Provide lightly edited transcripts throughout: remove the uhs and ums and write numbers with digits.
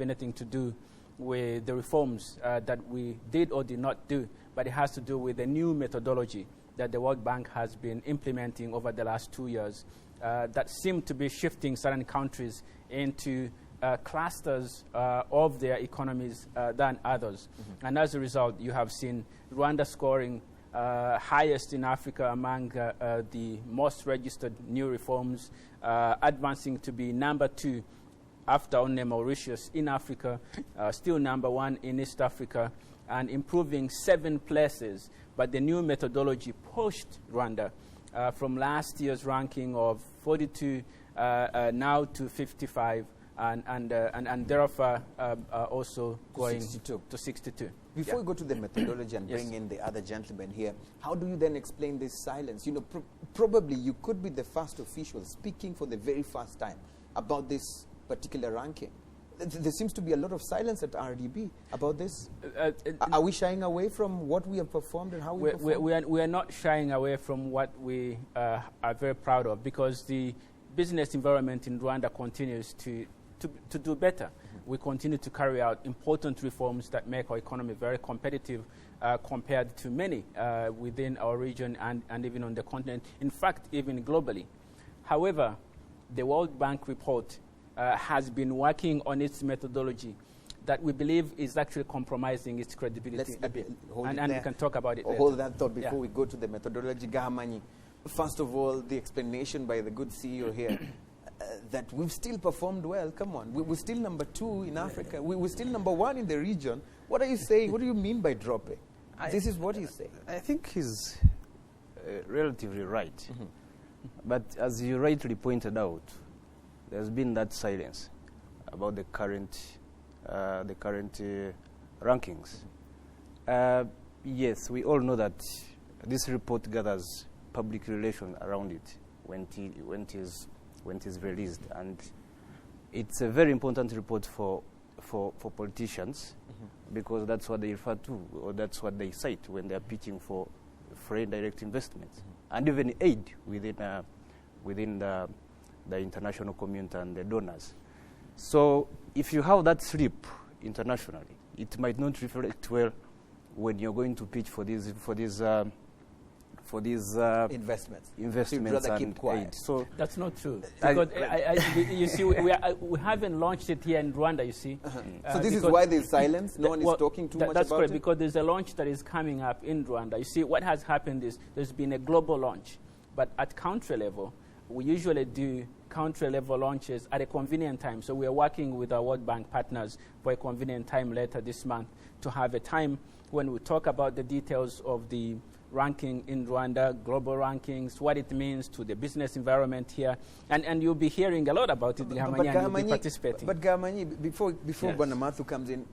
anything to do with the reforms that we did or did not do, but it has to do with the new methodology that the World Bank has been implementing over the last 2 years that seem to be shifting certain countries into clusters of their economies than others. And as a result, you have seen Rwanda scoring highest in Africa among the most registered new reforms, advancing to be number 2 after only Mauritius in Africa, still number 1 in East Africa, and improving 7 places. But the new methodology pushed Rwanda from last year's ranking of 42 now to 55, and therefore also going 62. To 62. Before we go to the methodology and bring in the other gentlemen here, how do you then explain this silence? You know, probably you could be the first official speaking for the very first time about this particular ranking. There seems to be a lot of silence at RDB about this. Are we shying away from what we have performed and how we performed? We are not shying away from what we are very proud of, because the business environment in Rwanda continues to do better. We continue to carry out important reforms that make our economy very competitive compared to many within our region and even on the continent, in fact, even globally. However, the World Bank report has been working on its methodology that we believe is actually compromising its credibility a bit. And we can talk about it later. Hold that thought before we go to the methodology. Gahamanyi, first of all, the explanation by the good CEO here that we've still performed well. Come on, we're still number 2 in Africa. We're still number 1 in the region. What are you saying? What do you mean by dropping? This is what he's saying. I think he's relatively right. But as you rightly pointed out, there's been that silence about the current rankings. Yes, we all know that this report gathers public relations around it when it is released, and it's a very important report for politicians because that's what they refer to, or that's what they cite when they are pitching for foreign direct investments and even aid within the international community and the donors. So if you have that slip internationally, it might not reflect well when you're going to pitch for these investments. Investments so and keep quiet. aid. So that's not true. Because you see, we haven't launched it here in Rwanda. You see, so this is why there's silence. No one is talking too much about it. That's correct, because there's a launch that is coming up in Rwanda. You see, what has happened is there's been a global launch, but at country level, we usually do country-level launches at a convenient time. So we are working with our World Bank partners for a convenient time later this month to have a time when we talk about the details of the ranking in Rwanda, global rankings, what it means to the business environment here. And you'll be hearing a lot about it, Gahamanyi, and you'll be participating. But Gahamanyi, before Bwanamathu comes in,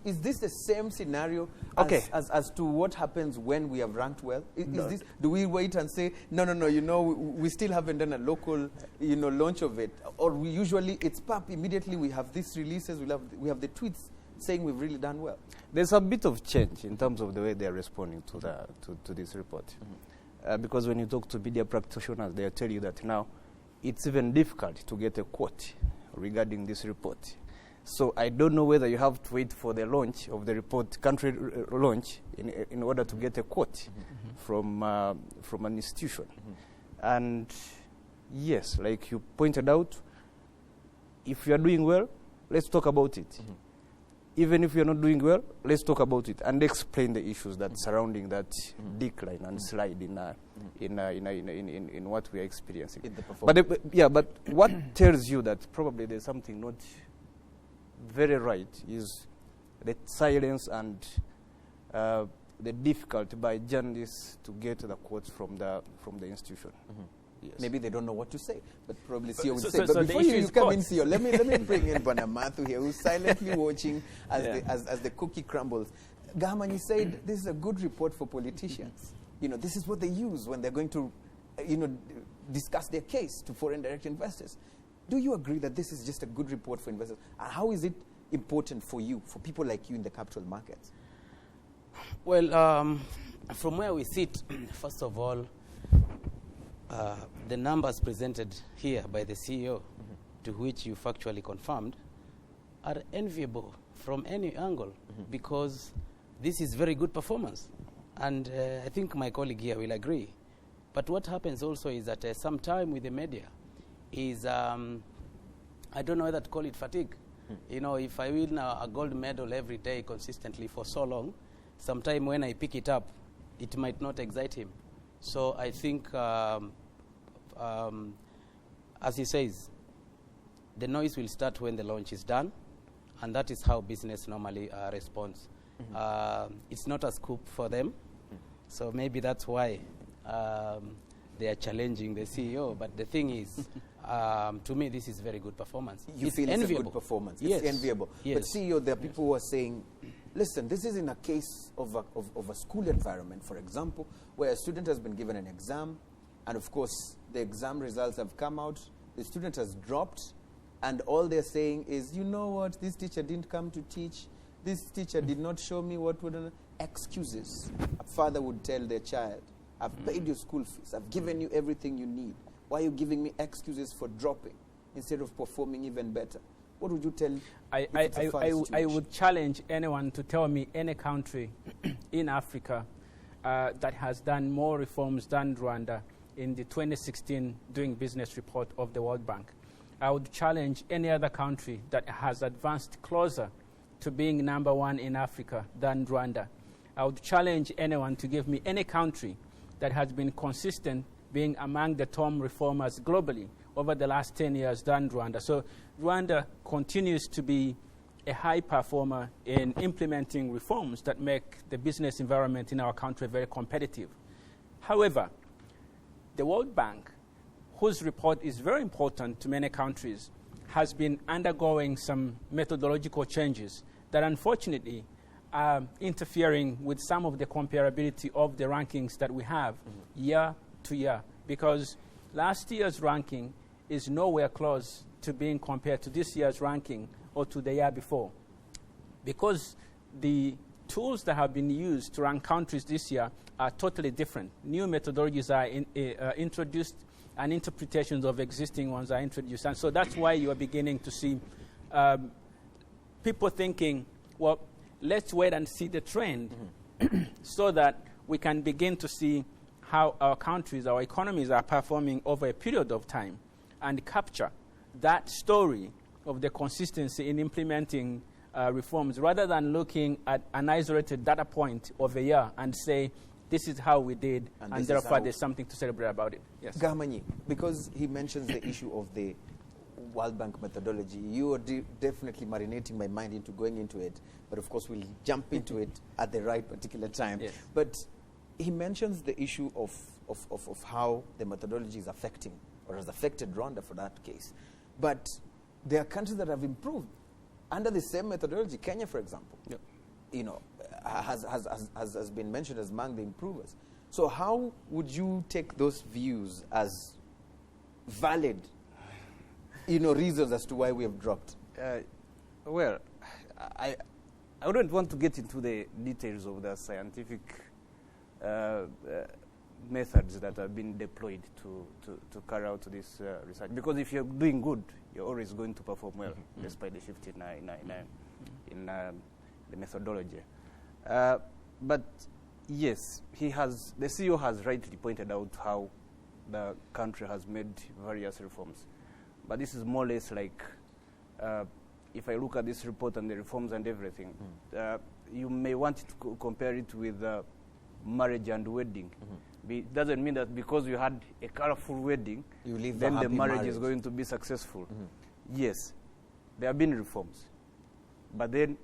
is this the same scenario as to what happens when we have ranked well? Do we wait and say, no, we still haven't done a local, launch of it? Or we usually, it's pop, immediately we have these releases, we have the tweets saying we've really done well. There's a bit of change in terms of the way they are responding to this report. Because when you talk to media practitioners, they'll tell you that now it's even difficult to get a quote regarding this report. So I don't know whether you have to wait for the launch of the report, country launch, in order to get a quote from an institution. And yes, like you pointed out, if you are doing well, let's talk about it. Even if you're not doing well, let's talk about it and explain the issues that surrounding that decline and slide in what we are experiencing. But what tells you that probably there's something not very right is the silence and the difficulty by journalists to get the quotes from the institution. Yes. Maybe they don't know what to say, but probably CEO would say. But before you come in, CEO, let me bring in Bwanamathu here, who's silently watching as the cookie crumbles. Gahamanyi said this is a good report for politicians. This is what they use when they're going to, discuss their case to foreign direct investors. Do you agree that this is just a good report for investors? How is it important for you, for people like you in the capital markets? Well, from where we sit, first of all, the numbers presented here by the CEO, to which you factually confirmed, are enviable from any angle because this is very good performance. And I think my colleague here will agree. But what happens also is that sometime with the media is, I don't know whether to call it fatigue. You know, if I win a gold medal every day consistently for so long, sometime when I pick it up, it might not excite him. So I think, as he says, the noise will start when the launch is done, and that is how business normally responds. It's not a scoop for them, so maybe that's why they are challenging the CEO. But the thing is, to me, this is very good performance. You feel it's a good performance. Yes. It's enviable. Yes. But CEO, there are people who are saying, listen, this is in a case of a school environment, for example, where a student has been given an exam, and of course, the exam results have come out, the student has dropped, and all they're saying is, you know what, this teacher didn't come to teach, this teacher did not show me what would... Excuses. A father would tell their child, I've paid your school fees, I've given you everything you need. Why are you giving me excuses for dropping instead of performing even better? What would you tell? I would challenge anyone to tell me any country in Africa that has done more reforms than Rwanda in the 2016 Doing Business report of the World Bank. I would challenge any other country that has advanced closer to being #1 in Africa than Rwanda. I would challenge anyone to give me any country that has been consistent being among the top reformers globally over the last 10 years than Rwanda. So Rwanda continues to be a high performer in implementing reforms that make the business environment in our country very competitive. However, the World Bank, whose report is very important to many countries, has been undergoing some methodological changes that unfortunately are interfering with some of the comparability of the rankings that we have year to year, because last year's ranking is nowhere close to being compared to this year's ranking or to the year before. Because the tools that have been used to rank countries this year are totally different. New methodologies are introduced and interpretations of existing ones are introduced. And so that's why you are beginning to see people thinking, well, let's wait and see the trend so that we can begin to see how our countries, our economies are performing over a period of time and capture that story of the consistency in implementing reforms rather than looking at an isolated data point of a year and say, this is how we did, and therefore there's something to celebrate about it. Yes. Gahamanyi, because he mentions the issue of the World Bank methodology, you are definitely marinating my mind into going into it, but of course we'll jump into it at the right particular time. Yes. But he mentions the issue of how the methodology is affecting, or has affected Rwanda for that case. But there are countries that have improved under the same methodology. Kenya, for example, you know, has been mentioned as among the improvers. So how would you take those views as valid, you know, reasons as to why we have dropped? Well, I wouldn't want to get into the details of the scientific methods that have been deployed to carry out this research. Because if you're doing good, you're always going to perform well, despite the shift in the methodology. But yes, the CEO has rightly pointed out how the country has made various reforms. But this is more or less like, if I look at this report and the reforms and everything, you may want to compare it with marriage and wedding. It doesn't mean that because you had a colorful wedding, then the marriage is going to be successful. Yes, there have been reforms. But then,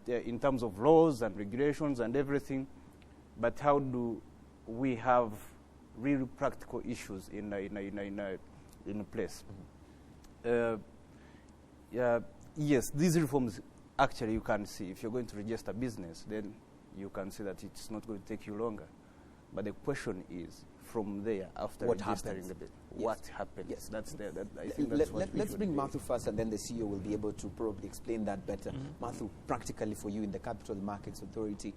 in terms of laws and regulations and everything, but how do we have real practical issues in place? Yes, these reforms, actually you can see, if you're going to register business, then you can see that it's not going to take you longer. But the question is, from there, after registering the business, what happens? Yes. I think that's what let's bring Matthew first, and then the CEO will be able to probably explain that better. Matthew, practically for you in the Capital Markets Authority,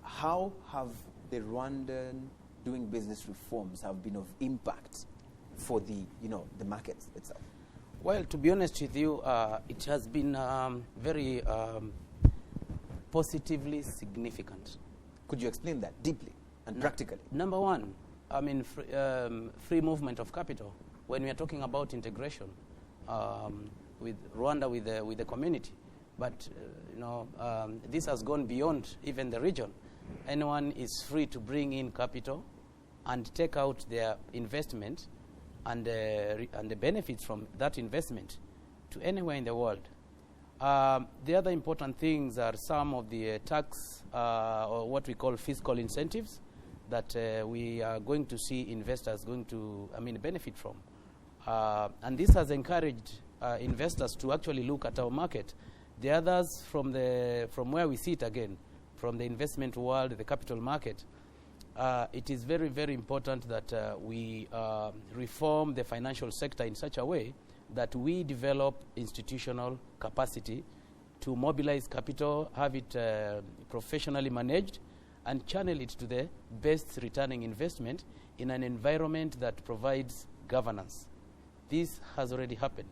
how have the Rwandan doing business reforms have been of impact for the markets itself? Well, to be honest with you, it has been very positively significant. Could you explain that deeply and practically? Number one, I mean, free movement of capital. When we are talking about integration with Rwanda, with the community, but this has gone beyond even the region. Anyone is free to bring in capital and take out their investment and the benefits from that investment to anywhere in the world. The other important things are some of the tax or what we call fiscal incentives that we are going to see investors going to benefit from. And this has encouraged investors to actually look at our market. The others from where we sit again, from the investment world, the capital market, it is very, very important that we reform the financial sector in such a way that we develop institutional capacity to mobilize capital, have it professionally managed, and channel it to the best returning investment in an environment that provides governance. This has already happened.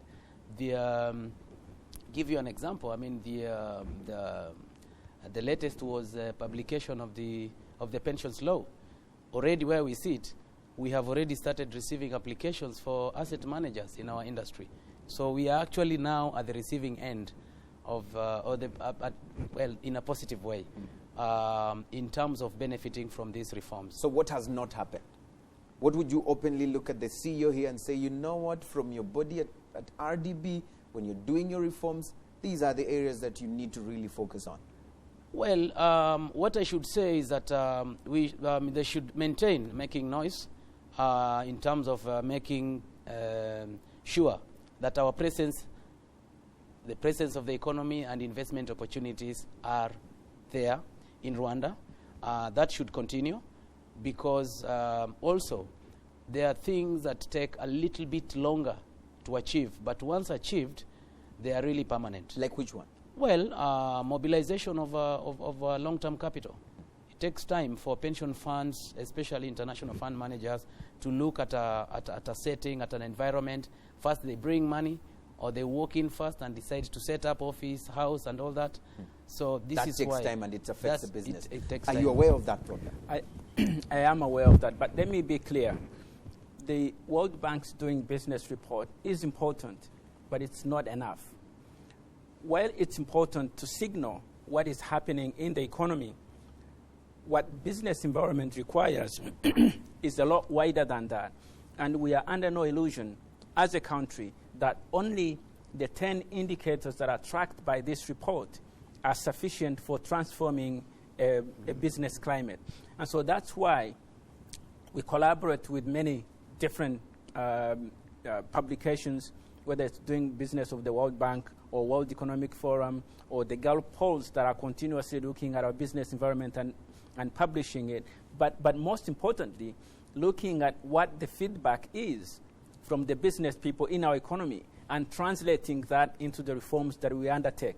Give you an example. I mean, the latest was publication of the pensions law. Already where we sit, we have already started receiving applications for asset managers in our industry. So we are actually now at the receiving end of, in a positive way, in terms of benefiting from these reforms. So what has not happened? What would you openly look at the CEO here and say, you know what, from your body at RDB, when you're doing your reforms, these are the areas that you need to really focus on? Well, what I should say is that they should maintain making noise in terms of making sure that our presence, the presence of the economy and investment opportunities are there in Rwanda. That should continue because also there are things that take a little bit longer to achieve, but once achieved, they are really permanent. Like which one? Well, mobilization of long-term capital. It takes time for pension funds, especially international fund managers, to look at a setting, at an environment. First, they bring money, or they walk in first and decide to set up office, house, and all that. So this is why that takes time and it affects the business. It takes Are time. you aware of that problem? I am aware of that, but let me be clear. The World Bank's doing business report is important, but it's not enough. While it's important to signal what is happening in the economy, what business environment requires is a lot wider than that. And we are under no illusion as a country that only the 10 indicators that are tracked by this report are sufficient for transforming a business climate. And so that's why we collaborate with many different publications, whether it's doing business of the World Bank or World Economic Forum or the Gallup polls that are continuously looking at our business environment and publishing it. But most importantly, looking at what the feedback is from the business people in our economy and translating that into the reforms that we undertake.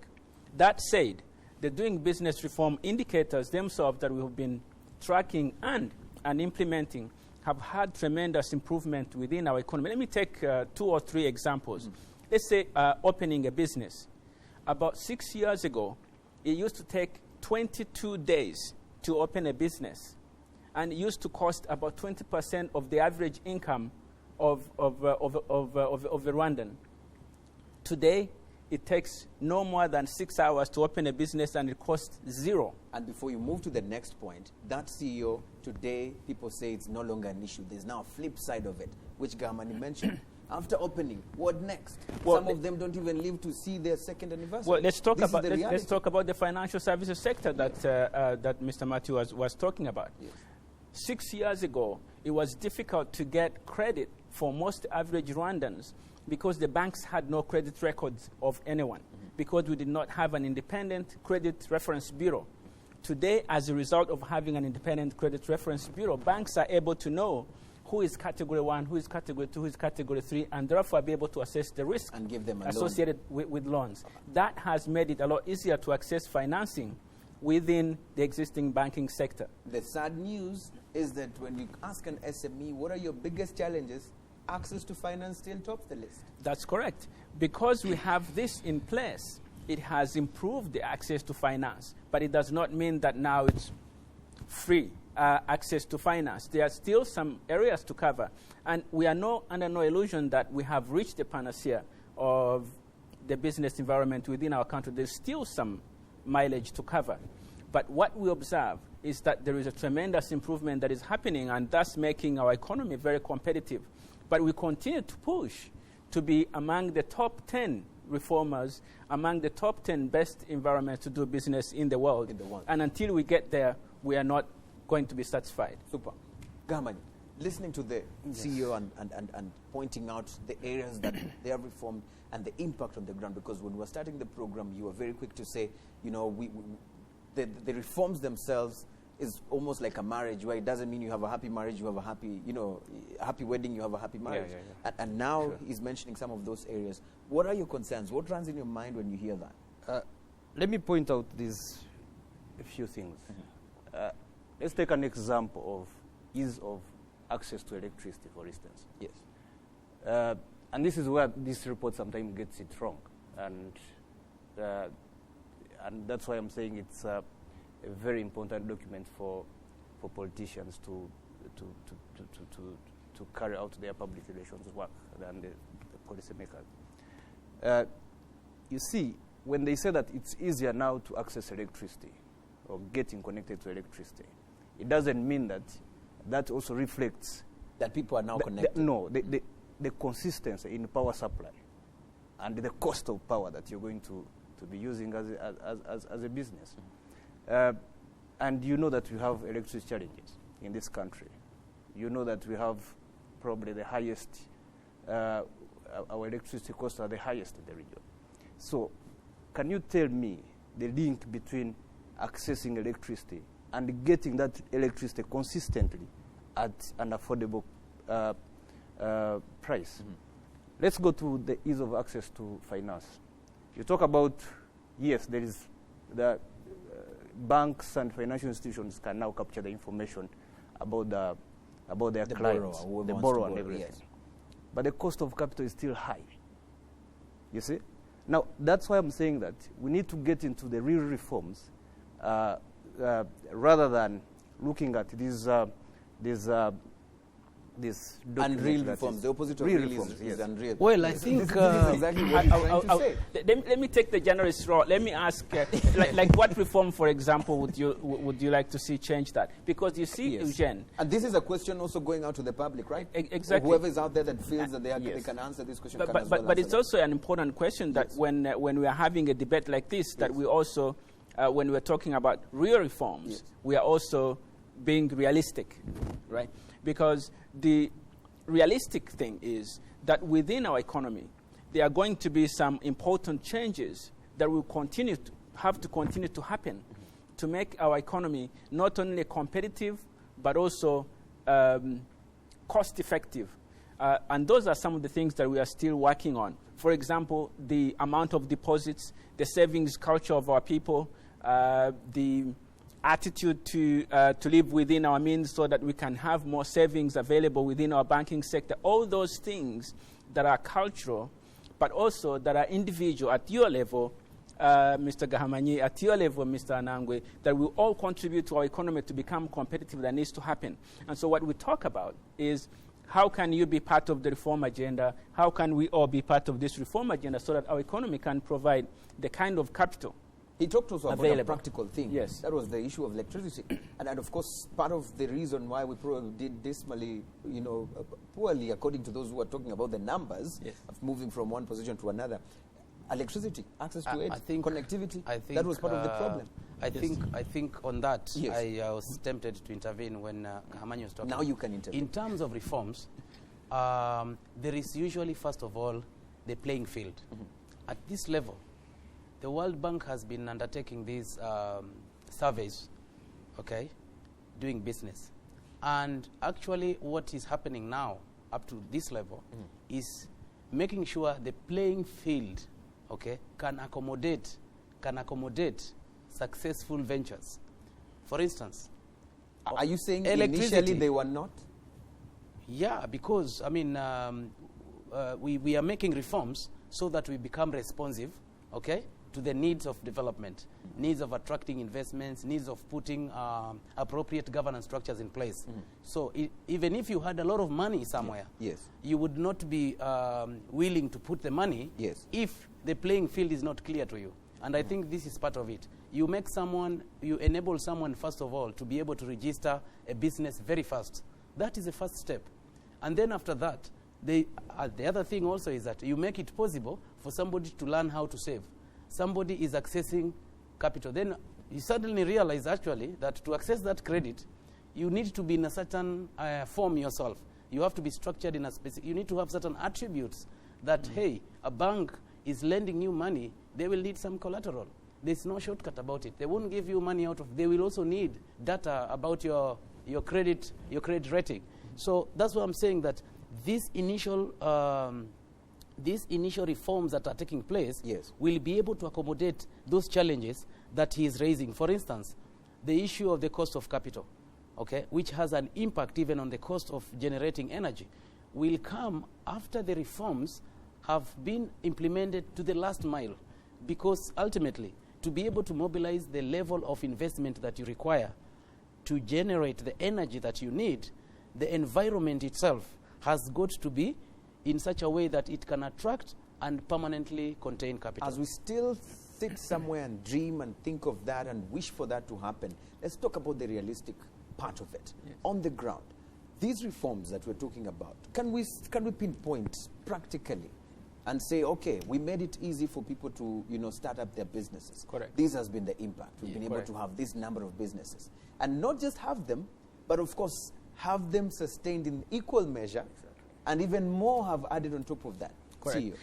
That said, the doing business reform indicators themselves that we have been tracking and implementing have had tremendous improvement within our economy. Let me take 2 or 3 examples. Let's say opening a business. About 6 years ago, it used to take 22 days to open a business, and it used to cost about 20% of the average income of a Rwandan. Today, it takes no more than 6 hours to open a business, and it costs 0. And before you move to the next point, that CEO, today, people say it's no longer an issue. There's now a flip side of it, which Gamani mentioned. After opening, what next? Well, some of them don't even live to see their second anniversary. Well, let's talk about the financial services sector that Mr. Matthew was talking about. Yes. 6 years ago, it was difficult to get credit for most average Rwandans because the banks had no credit records of anyone, because we did not have an independent credit reference bureau. Today, as a result of having an independent credit reference bureau, banks are able to know who is category 1, who is category 2, who is category 3, and therefore be able to assess the risk and give them a associated with loans. That has made it a lot easier to access financing within the existing banking sector. The sad news is that when you ask an SME, what are your biggest challenges? Access to finance still tops the list. That's correct. because we have this in place, it has improved the access to finance, but it does not mean that now it's free access to finance. There are still some areas to cover, and we are under no illusion that we have reached the panacea of the business environment within our country. There's still some mileage to cover, but what we observe is that there is a tremendous improvement that is happening, and thus making our economy very competitive. But we continue to push to be among the top 10 reformers, among the top 10 best environments to do business in the world. And until we get there, we are not going to be satisfied. Super. Gahamany, listening to the CEO and pointing out the areas that they have reformed and the impact on the ground, because when we were starting the program, you were very quick to say, the reforms themselves is almost like a marriage, where it doesn't mean you have a happy marriage, you have a happy, happy wedding, you have a happy marriage. And now he's mentioning some of those areas. What are your concerns? What runs in your mind when you hear that? Let me point out a few things. Let's take an example of ease of access to electricity, for instance. Yes. And this is where this report sometimes gets it wrong. And that's why I'm saying it's a very important document for politicians to carry out their public relations work than the policymakers. You see, when they say that it's easier now to access electricity or getting connected to electricity, it doesn't mean that also reflects that people are now connected. The consistency in power supply and the cost of power that you're going to be using as a business. And you know that we have electricity challenges in this country. You know that we have probably the highest, our electricity costs are the highest in the region. So can you tell me the link between accessing electricity and getting that electricity consistently at an affordable price? Mm-hmm. Let's go to the ease of access to finance. You talk about, yes, there is the banks and financial institutions can now capture the information about their clients, the borrower and everything. Yes. But the cost of capital is still high. You see? Now, that's why I'm saying that we need to get into the real reforms rather than looking at these unreal reforms. The opposite of real is unreal. Well, I think this is exactly what you're trying to say. Let me take the generous role. Let me ask, like what reform, for example, would you like to see change that? Because you see, yes. Eugene. And this is a question also going out to the public, right? Exactly. Whoever is out there that feels that they can answer this question. But it's also an important question that yes. when we are having a debate like this, yes. that we also, when we're talking about real reforms, yes. we are also being realistic, right? Because the realistic thing is that within our economy, there are going to be some important changes that will have to continue to happen to make our economy not only competitive, but also cost-effective. And those are some of the things that we are still working on. For example, the amount of deposits, the savings culture of our people, the attitude to live within our means so that we can have more savings available within our banking sector. All those things that are cultural, but also that are individual at your level, Mr. Gahamany, at your level, Mr. Anangwe, that will all contribute to our economy to become competitive. That needs to happen. And so what we talk about is how can you be part of the reform agenda? How can we all be part of this reform agenda so that our economy can provide the kind of capital he talked also about a practical thing. Yes. That was the issue of electricity. and of course, part of the reason why we probably did dismally, poorly, according to those who are talking about the numbers, yes. of moving from one position to another, electricity, access to it, connectivity, that was part of the problem. I think on that, yes. I was tempted to intervene when Gahamany was talking. Now you can intervene. In terms of reforms, there is usually, first of all, the playing field. Mm-hmm. At this level, the World Bank has been undertaking these surveys, doing business. And actually what is happening now, up to this level, is making sure the playing field, can accommodate successful ventures. For instance, are you saying initially they were not? Yeah, because, we are making reforms so that we become responsive, okay, to the needs of development, needs of attracting investments, needs of putting appropriate governance structures in place. So even if you had a lot of money somewhere, you would not be willing to put the money if the playing field is not clear to you. And I think this is part of it. You enable someone, first of all, to be able to register a business very fast. That is the first step. And then after that, the other thing also is that you make it possible for somebody to learn how to save. Somebody is accessing capital. Then you suddenly realize actually that to access that credit, you need to be in a certain form yourself. You have to be structured in a specific, you need to have certain attributes that, hey, a bank is lending you money, they will need some collateral. There's no shortcut about it. They won't give you money out of, they will also need data about your credit rating. So that's why I'm saying that these initial reforms that are taking place will be able to accommodate those challenges that he is raising. For instance, the issue of the cost of capital, okay, which has an impact even on the cost of generating energy, will come after the reforms have been implemented to the last mile. Because ultimately, to be able to mobilize the level of investment that you require to generate the energy that you need, the environment itself has got to be in such a way that it can attract and permanently contain capital. As we still sit somewhere and dream and think of that and wish for that to happen, let's talk about the realistic part of it. On the ground, these reforms that we're talking about, can we pinpoint practically and say, okay, we made it easy for people to, start up their businesses. Correct. This has been the impact. We've been able to have this number of businesses. And not just have them, but of course, have them sustained in equal measure, and even more have added on top of that. Correct. CEO.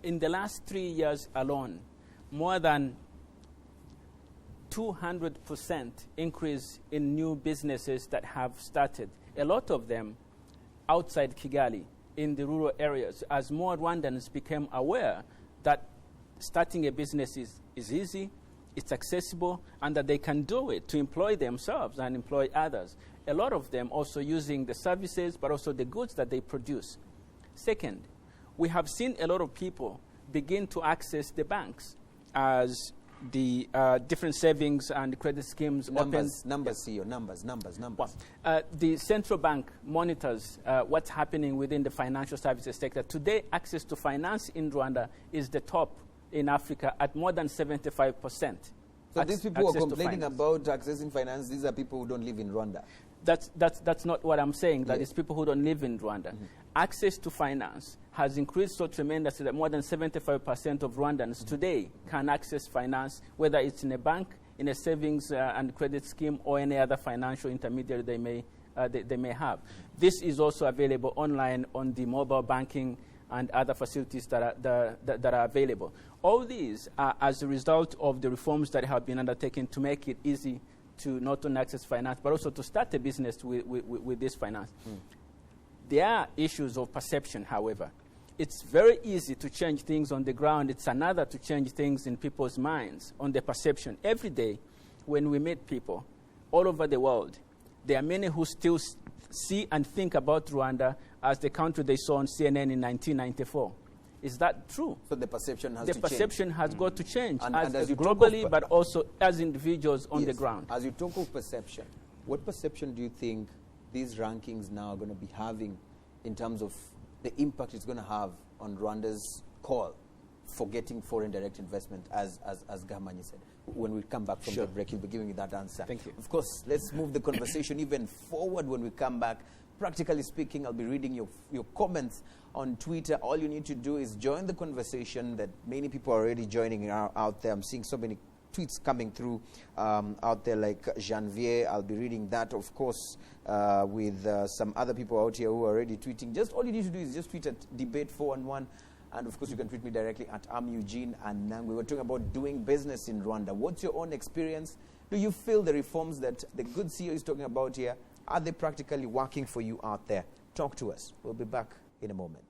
In the last 3 years alone, more than 200% increase in new businesses that have started. A lot of them outside Kigali, in the rural areas, as more Rwandans became aware that starting a business is easy, it's accessible, and that they can do it to employ themselves and employ others. A lot of them also using the services, but also the goods that they produce. Second, we have seen a lot of people begin to access the banks as the different savings and credit schemes. Numbers, CEO, numbers. The central bank monitors what's happening within the financial services sector. Today, access to finance in Rwanda is the top in Africa at more than 75%. So these people who are complaining about accessing finance, these are people who don't live in Rwanda. That's not what I'm saying. That is people who don't live in Rwanda. Access to finance has increased so tremendously that more than 75% of Rwandans today can access finance, whether it's in a bank, in a savings and credit scheme, or any other financial intermediary they may have. This is also available online on the mobile banking and other facilities that are available. All these are as a result of the reforms that have been undertaken to make it easy to not only access finance, but also to start a business with this finance. There are issues of perception, however. It's very easy to change things on the ground. It's another to change things in people's minds on the perception. Every day when we meet people all over the world, there are many who still see and think about Rwanda as the country they saw on CNN in 1994. Is that true? So the perception has to change. The perception has got to change, and as globally, but also as individuals on the ground. As you talk of perception, what perception do you think these rankings now are going to be having in terms of the impact it's going to have on Rwanda's call for getting foreign direct investment, as Gahamanyi said? When we come back from the break, he'll be giving you that answer. Thank you. Of course, let's move the conversation even forward when we come back. Practically speaking, I'll be reading your comments on Twitter. All you need to do is join the conversation that many people are already joining out there. I'm seeing so many tweets coming through out there, like Janvier. I'll be reading that, of course, with some other people out here who are already tweeting. Just all you need to do is just tweet at Debate411. And of course, you can tweet me directly at Eugene Anang. We were talking about doing business in Rwanda. What's your own experience? Do you feel the reforms that the good CEO is talking about here, are they practically working for you out there? Talk to us. We'll be back in a moment.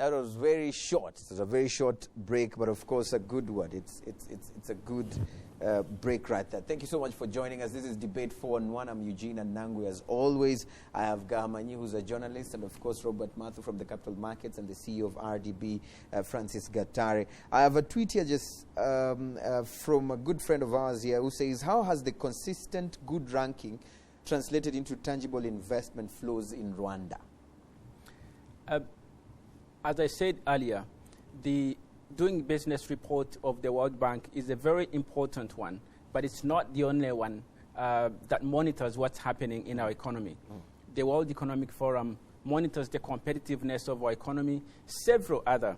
That was very short. It was a very short break, but of course a good one. It's a good break right there. Thank you so much for joining us. This is Debate 4-on-1. I'm Eugene Anangwe. As always, I have Gahamanyi, who's a journalist, and of course Robert Mathu from the Capital Markets and the CEO of RDB, Francis Gatare. I have a tweet here just from a good friend of ours here who says, how has the consistent good ranking translated into tangible investment flows in Rwanda? As I said earlier, the doing business report of the World Bank is a very important one, but it's not the only one that monitors what's happening in our economy. The World Economic Forum monitors the competitiveness of our economy, several other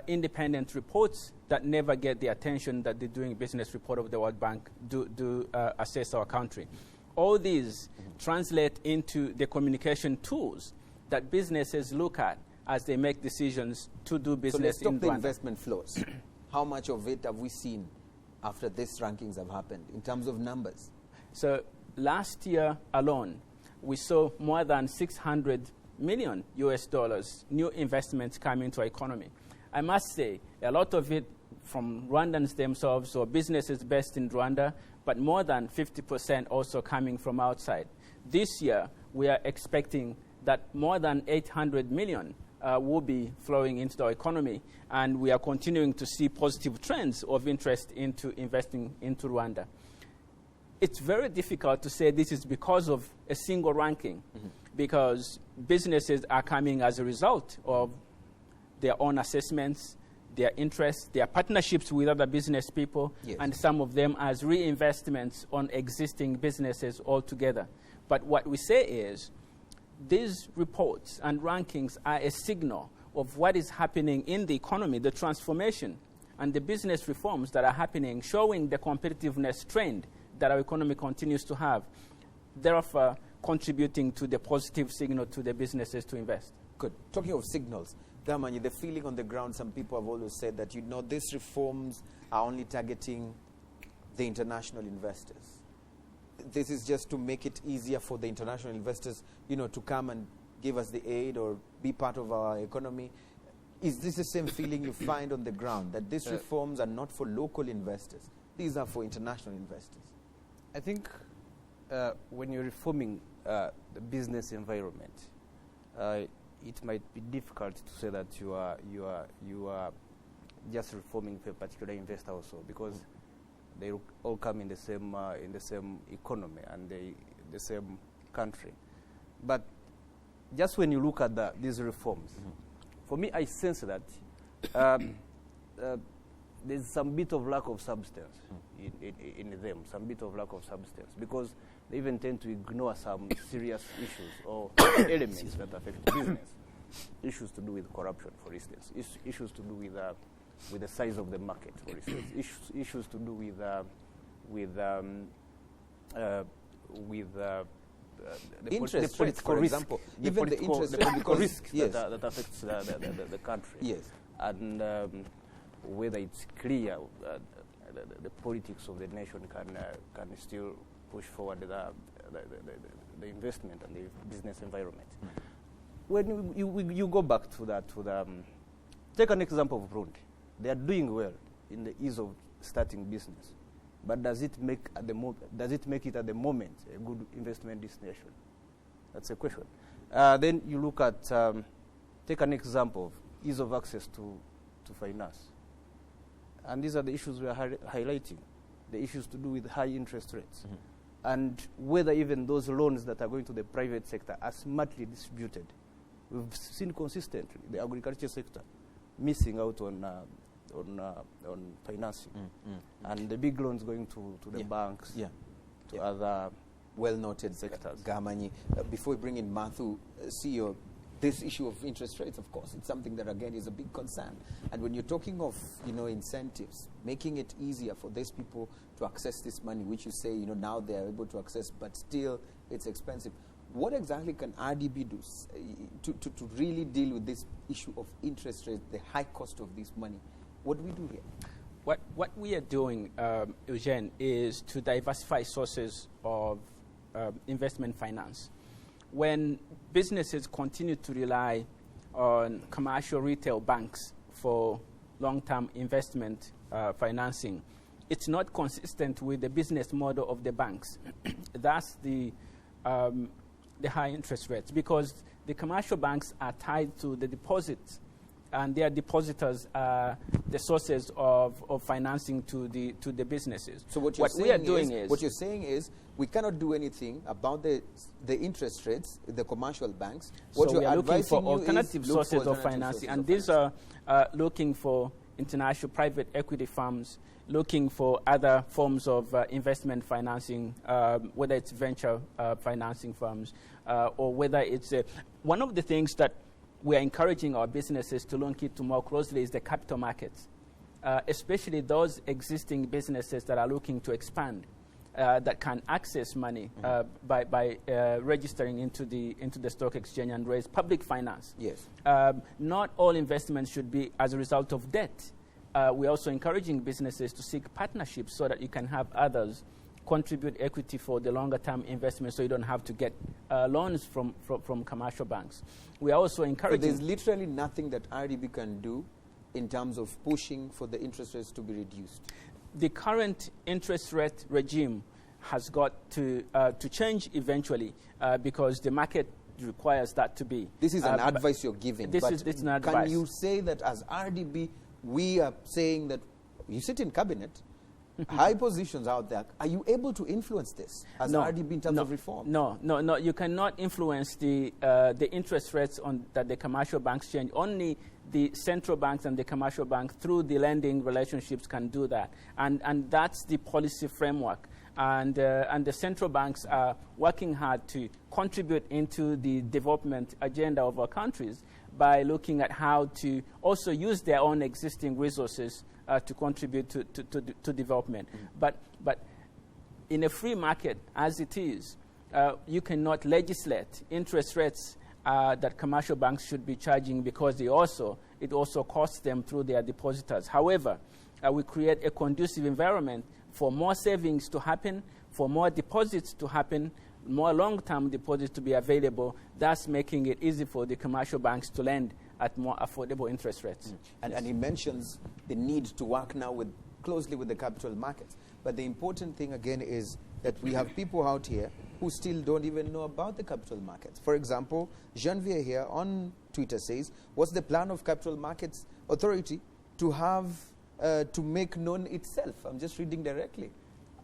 independent reports that never get the attention that the doing business report of the World Bank do assess our country. All these translate into the communication tools that businesses look at as they make decisions to do business in Rwanda. So let's talk the investment flows. How much of it have we seen after these rankings have happened in terms of numbers? So last year alone, we saw more than $600 million new investments come into our economy. I must say, a lot of it from Rwandans themselves or businesses based in Rwanda, but more than 50% also coming from outside. This year, we are expecting that more than 800 million will be flowing into our economy, and we are continuing to see positive trends of interest into investing into Rwanda. It's very difficult to say this is because of a single ranking, because businesses are coming as a result of their own assessments, their interests, their partnerships with other business people, and some of them as reinvestments on existing businesses altogether. But what we say is, these reports and rankings are a signal of what is happening in the economy, the transformation and the business reforms that are happening, showing the competitiveness trend that our economy continues to have, therefore contributing to the positive signal to the businesses to invest. Good. Talking of signals, Gahamanyi, the feeling on the ground, some people have always said that, these reforms are only targeting the international investors. This is just to make it easier for the international investors, to come and give us the aid or be part of our economy. Is this the same feeling you find on the ground, that these reforms are not for local investors? These are for international investors. I think when you're reforming the business environment, it might be difficult to say that you are just reforming for a particular investor also, because they all come in the same economy and the same country. But just when you look at these reforms, for me, I sense that there's some bit of lack of substance in them, some bit of lack of substance, because they even tend to ignore some serious issues or elements that affect business. Issues to do with corruption, for instance. Issues to do with the size of the market, for instance. Issues to do with the political risk, example, even the political risk that affects the country. Yes, and whether it's clear the politics of the nation can still push forward the investment and the business environment. When you go back to that, take an example of Burundi. They are doing well in the ease of starting business, but does it make it at the moment a good investment destination? That's a question. Then you look at take an example of ease of access to finance, and these are the issues we are highlighting. The issues to do with high interest rates, and whether even those loans that are going to the private sector are smartly distributed. We've seen consistently the agriculture sector missing out on financing, and the big loans going to the banks, to other well-noted sectors. Gahamanyi, before we bring in Mathu, CEO, this issue of interest rates, of course, it's something that again is a big concern. And when you're talking of incentives, making it easier for these people to access this money, which you say now they are able to access, but still it's expensive. What exactly can RDB do to really deal with this issue of interest rates, the high cost of this money? What do we do here? What we are doing, Eugene, is to diversify sources of investment finance. When businesses continue to rely on commercial retail banks for long-term investment financing, it's not consistent with the business model of the banks. That's the high interest rates, because the commercial banks are tied to the deposits, and their depositors are the sources of financing to the businesses. So what you're saying is we cannot do anything about the interest rates, the commercial banks. What so we are looking for alternative sources of financing, and these are looking for international private equity firms, looking for other forms of investment financing, whether it's venture financing firms, or whether it's one of the things that we are encouraging our businesses to look into more closely is the capital markets, especially those existing businesses that are looking to expand, that can access money by registering into the stock exchange and raise public finance. Yes. Not all investments should be as a result of debt. We're also encouraging businesses to seek partnerships so that you can have others contribute equity for the longer-term investment, so you don't have to get loans from commercial banks. We are also encouraging... So there's literally nothing that RDB can do in terms of pushing for the interest rates to be reduced. The current interest rate regime has got to change eventually because the market requires that to be. This is an advice you're giving. This is an advice. Can you say that as RDB, we are saying that you sit in cabinet, high positions out there, are you able to influence this as RDB in terms of reform? No. You cannot influence the interest rates that the commercial banks change. Only the central banks and the commercial bank through the lending relationships can do that. And that's the policy framework. And the central banks are working hard to contribute into the development agenda of our countries by looking at how to also use their own existing resources to contribute to development. But in a free market, as it is, you cannot legislate interest rates that commercial banks should be charging, because it also costs them through their depositors. However, we create a conducive environment for more savings to happen, for more deposits to happen, more long-term deposits to be available, thus making it easy for the commercial banks to lend at more affordable interest rates. And he mentions the need to work now closely with the capital markets. But the important thing again is that we have people out here who still don't even know about the capital markets. For example, Janvier here on Twitter says, what's the plan of Capital Markets Authority to have to make known itself? I'm just reading directly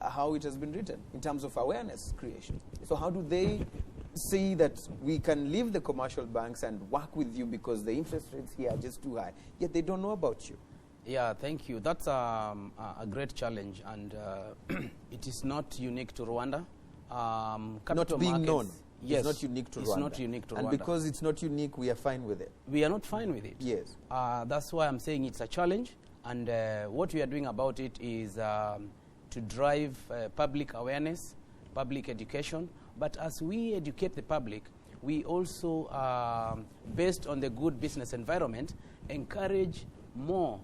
how it has been written in terms of awareness creation. So how do they see that we can leave the commercial banks and work with you because the interest rates here are just too high, yet they don't know about you? Yeah, thank you. That's a great challenge, and it is not unique to Rwanda. Not being known. Yes, it's not unique to Rwanda. It's not unique to Rwanda. And because it's not unique, we are fine with it. We are not fine with it. Yes. That's why I'm saying it's a challenge, and what we are doing about it is to drive public awareness, public education. But as we educate the public, we also, based on the good business environment, encourage more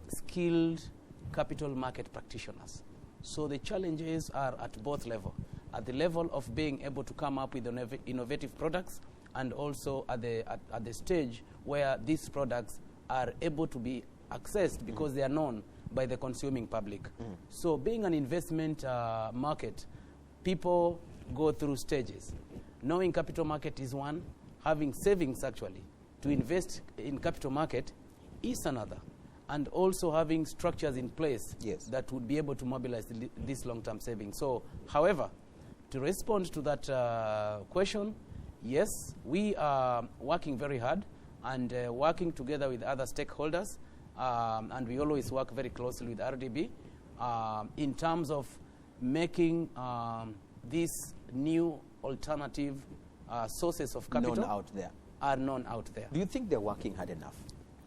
skilled capital market practitioners. So the challenges are at both levels. At the level of being able to come up with innovative products, and also at the stage where these products are able to be accessed because they are known by the consuming public. So being an investment market, people go through stages. Knowing capital market is one, having savings actually to invest in capital market is another, and also having structures in place that would be able to mobilize this long-term savings. So, however, to respond to that question, yes, we are working very hard and working together with other stakeholders, and we always work very closely with RDB in terms of making these new alternative sources of capital known out there. Are known out there. Do you think they're working hard enough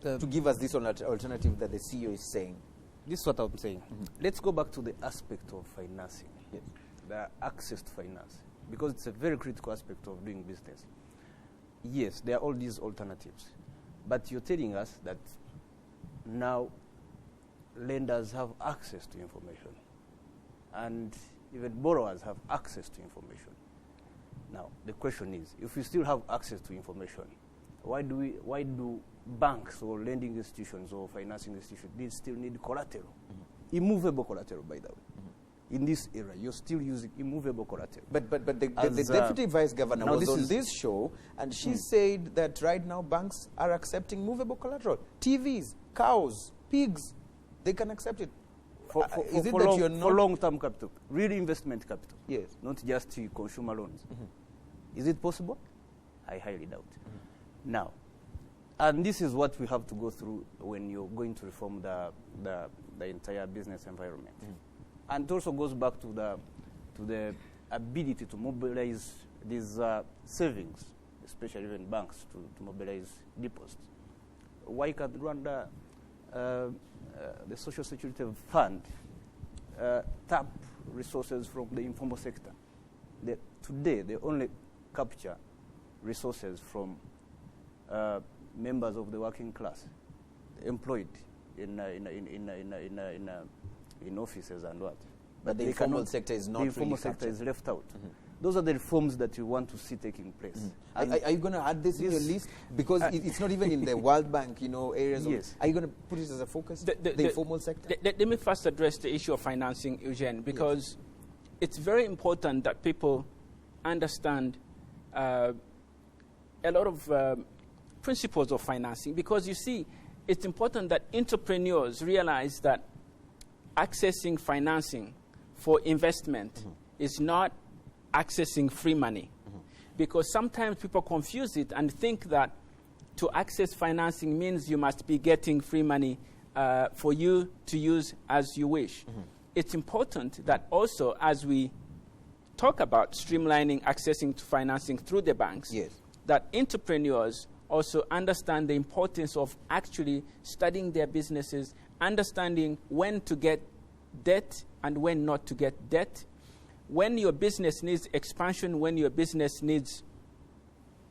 to give us this alternative that the CEO is saying? This is what I'm saying. Let's go back to the aspect of financing. Yes. The access to finance, because it's a very critical aspect of doing business. Yes, there are all these alternatives, but you're telling us that now lenders have access to information, and even borrowers have access to information. Now, the question is, if we still have access to information, why do banks or lending institutions or financing institutions, they still need collateral? Immovable collateral, by the way. In this era, you're still using immovable collateral. But the deputy vice governor was on this show, and she said that right now banks are accepting movable collateral. TVs, cows, pigs, they can accept it. For long-term capital, real investment capital. Yes. Not just consumer loans. Is it possible? I highly doubt. Now, and this is what we have to go through when you're going to reform the entire business environment. And it also goes back to the ability to mobilize these savings, especially even banks, to mobilize deposits. Why can't Rwanda, the Social Security Fund, tap resources from the informal sector? Today, they only capture resources from members of the working class, employed in offices and what. But the informal sector is not. The informal sector is left out. Those are the reforms that you want to see taking place. Are you going to add this in your list? Because it's not even in the World Bank, areas. Yes. Are you going to put it as a focus? The informal sector. Let me first address the issue of financing, Eugene, because it's very important that people understand a lot of principles of financing. Because you see, it's important that entrepreneurs realize that accessing financing for investment is not accessing free money. Because sometimes people confuse it and think that to access financing means you must be getting free money for you to use as you wish. It's important that also as we talk about streamlining accessing to financing through the banks, that entrepreneurs also understand the importance of actually studying their businesses, understanding when to get debt and when not to get debt, when your business needs expansion, when your business needs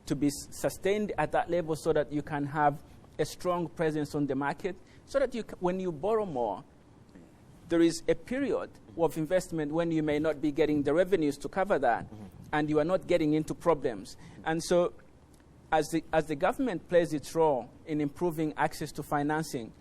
to be sustained at that level so that you can have a strong presence on the market, so that when you borrow more, there is a period of investment when you may not be getting the revenues to cover that, and you are not getting into problems. And so as the government plays its role in improving access to financing,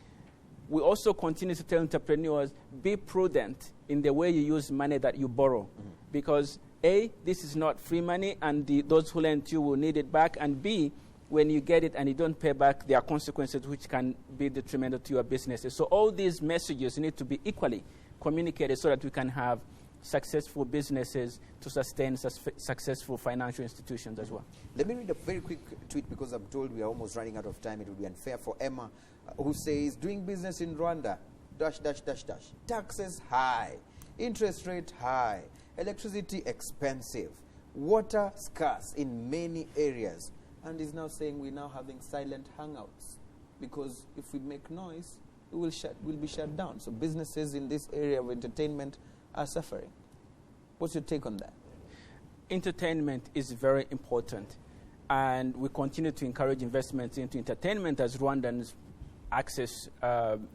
we also continue to tell entrepreneurs, be prudent in the way you use money that you borrow. Because A, this is not free money, and those who lend you will need it back. And B, when you get it and you don't pay back, there are consequences which can be detrimental to your businesses. So all these messages need to be equally communicated so that we can have successful businesses to sustain successful financial institutions as well. Let me read a very quick tweet because I'm told we are almost running out of time. It would be unfair for Emma, who says, doing business in Rwanda, ... taxes high, interest rate high, electricity expensive, water scarce in many areas, and is now saying we're now having silent hangouts because if we make noise, we'll be shut down. So businesses in this area of entertainment are suffering. What's your take on that? Entertainment is very important, and we continue to encourage investments into entertainment as Rwandans access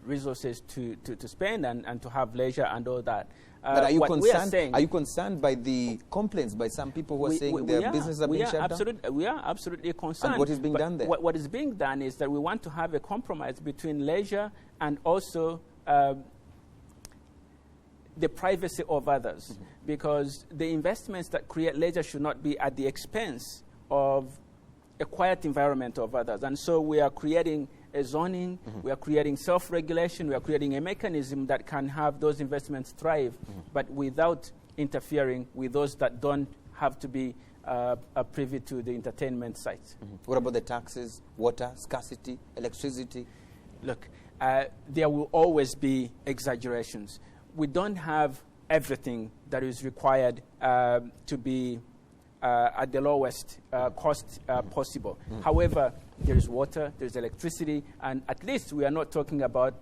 resources to spend and to have leisure and all that. But are you concerned by the complaints by some people who are saying their businesses are being shut down? We are absolutely concerned. And what is being done there? What is being done is that we want to have a compromise between leisure and also the privacy of others. Because the investments that create leisure should not be at the expense of a quiet environment of others. And so we are creating a zoning, we are creating self-regulation, we are creating a mechanism that can have those investments thrive, but without interfering with those that don't have to be privy to the entertainment sites. What about the taxes, water, scarcity, electricity? Look, there will always be exaggerations. We don't have everything that is required to be at the lowest cost possible. However, there is water, there is electricity, and at least we are not talking about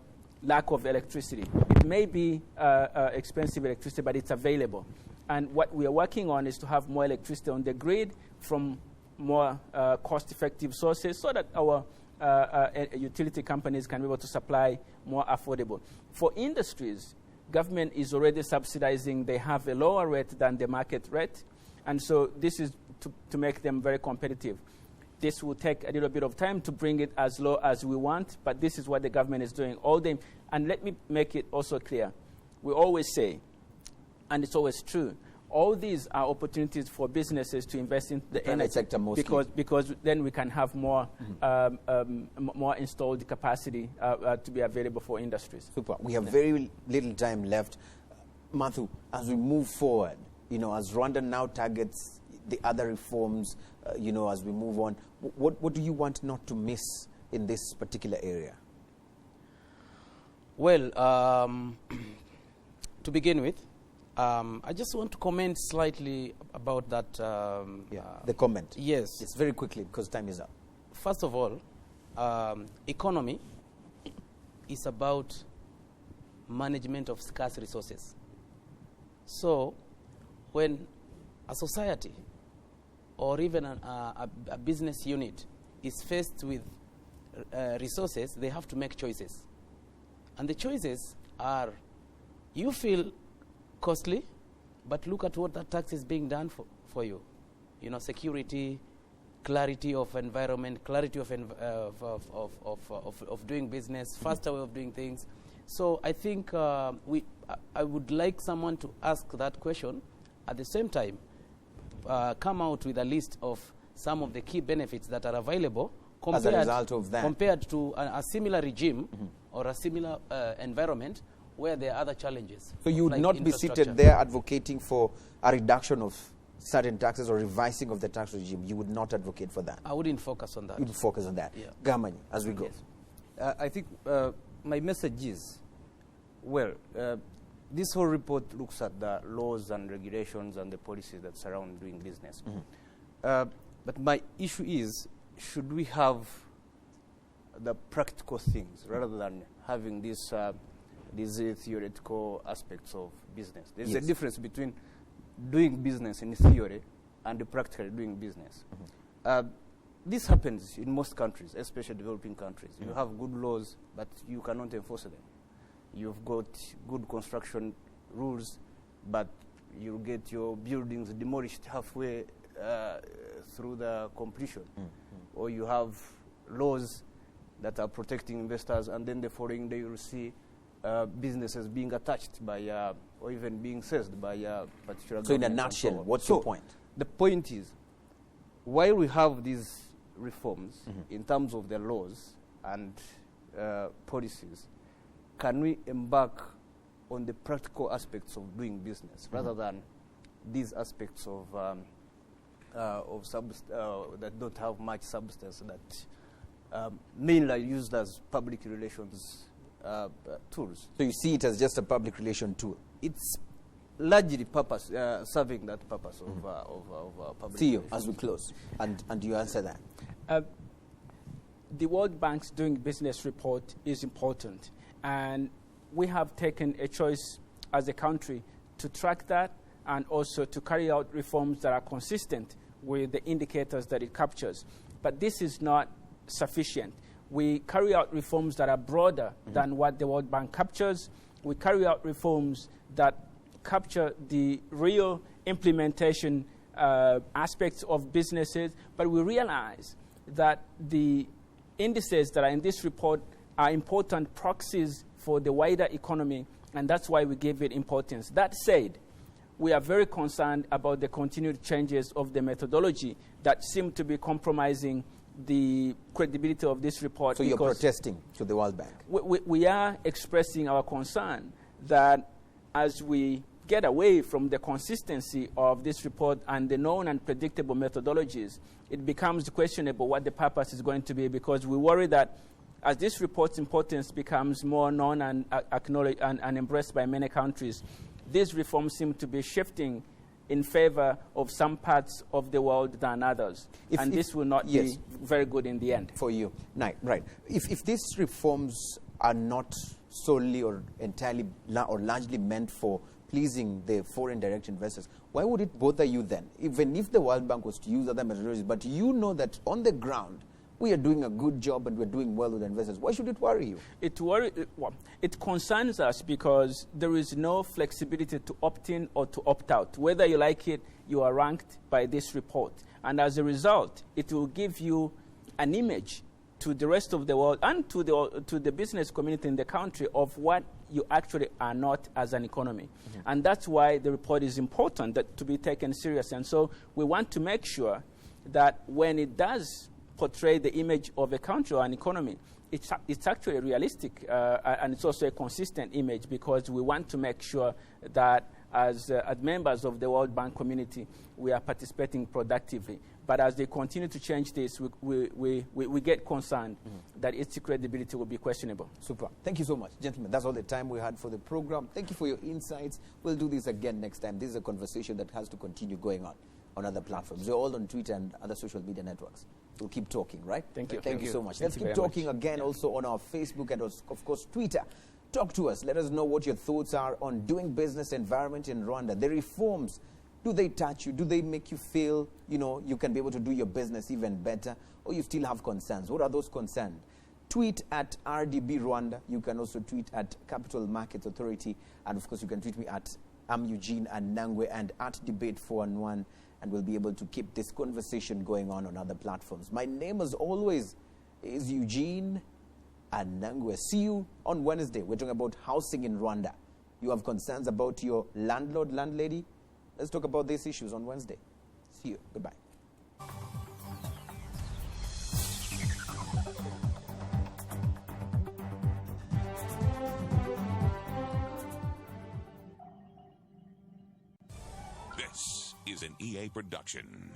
lack of electricity. It may be expensive electricity, but it's available. And what we are working on is to have more electricity on the grid from more cost-effective sources so that our utility companies can be able to supply more affordable. For industries, government is already subsidizing. They have a lower rate than the market rate. And so this is to make them very competitive. This will take a little bit of time to bring it as low as we want, but this is what the government is doing. And let me make it also clear. We always say, and it's always true, all these are opportunities for businesses to invest in the energy sector mostly. Because then we can have more more installed capacity to be available for industries. Super. We have very little time left. Matthew, as we move forward, as Rwanda now targets the other reforms, as we move on, what do you want not to miss in this particular area? Well, to begin with, I just want to comment slightly about that. The comment. Yes. Yes, very quickly, because time is up. First of all, economy is about management of scarce resources. So, when a society or even a business unit is faced with resources, they have to make choices. And the choices are, you feel costly, but look at what that tax is being done for you. Security, clarity of environment, clarity of doing business, faster way of doing things. So I think I would like someone to ask that question. At the same time, come out with a list of some of the key benefits that are available as a result of that, compared to a similar regime or a similar environment where there are other challenges. So you would not be seated there advocating for a reduction of certain taxes or revising of the tax regime. You would not advocate for that. I wouldn't focus on that. You would focus on that. Yeah. Gamani, as we go. Yes. I think my message is, this whole report looks at the laws and regulations and the policies that surround doing business. But my issue is, should we have the practical things rather than having these theoretical aspects of business? There's a difference between doing business in theory and practically doing business. This happens in most countries, especially developing countries. You have good laws, but you cannot enforce them. You've got good construction rules, but you get your buildings demolished halfway through the completion. Or you have laws that are protecting investors, and then the following day you'll see businesses being attached by, or even being seized by particular government. So in a nutshell, what's your point? The point is, while we have these reforms in terms of the laws and policies, can we embark on the practical aspects of doing business rather than these aspects of that don't have much substance, that mainly are used as public relations tools? So you see it as just a public relation tool? It's largely purpose serving that purpose of public CEO, relations. as we close, and you answer that. The World Bank's Doing Business report is important, and we have taken a choice as a country to track that and also to carry out reforms that are consistent with the indicators that it captures. But this is not sufficient. We carry out reforms that are broader than what the World Bank captures. We carry out reforms that capture the real implementation aspects of businesses, but we realize that the indices that are in this report are important proxies for the wider economy, and that's why we give it importance. That said, we are very concerned about the continued changes of the methodology that seem to be compromising the credibility of this report. So you're protesting to the World Bank? We are expressing our concern that as we get away from the consistency of this report and the known and predictable methodologies, it becomes questionable what the purpose is going to be, because we worry that as this report's importance becomes more known and acknowledged and embraced by many countries, these reforms seem to be shifting in favor of some parts of the world than others. And this will not be very good in the end. For you. Right. If these reforms are not solely or entirely or largely meant for pleasing the foreign direct investors, why would it bother you then? Even if the World Bank was to use other methodologies, but you know that on the ground, we are doing a good job and we're doing well with investors. Why should it worry you? It concerns us because there is no flexibility to opt in or to opt out. Whether you like it, you are ranked by this report. And as a result, it will give you an image to the rest of the world and to the business community in the country of what you actually are not as an economy. And that's why the report is important, that to be taken serious. And so we want to make sure that when it does portray the image of a country or an economy, it's actually realistic and it's also a consistent image, because we want to make sure that as members of the World Bank community, we are participating productively. But as they continue to change this, we get concerned that its credibility will be questionable. Super. Thank you so much. Gentlemen, that's all the time we had for the program. Thank you for your insights. We'll do this again next time. This is a conversation that has to continue going on other platforms. We're all on Twitter and other social media networks. We'll keep talking, right? Thank you. Thank you so much. Let's keep talking again also on our Facebook and, of course, Twitter. Talk to us. Let us know what your thoughts are on doing business environment in Rwanda. The reforms, do they touch you? Do they make you feel, you can be able to do your business even better? Or you still have concerns? What are those concerns? Tweet at RDB Rwanda. You can also tweet at Capital Markets Authority. And, of course, you can tweet me at Eugene Anangwe and at Debate411. And we'll be able to keep this conversation going on other platforms. My name, as always, is Eugene Anangwe. See you on Wednesday. We're talking about housing in Rwanda. You have concerns about your landlord, landlady? Let's talk about these issues on Wednesday. See you. Goodbye. This is an EA production.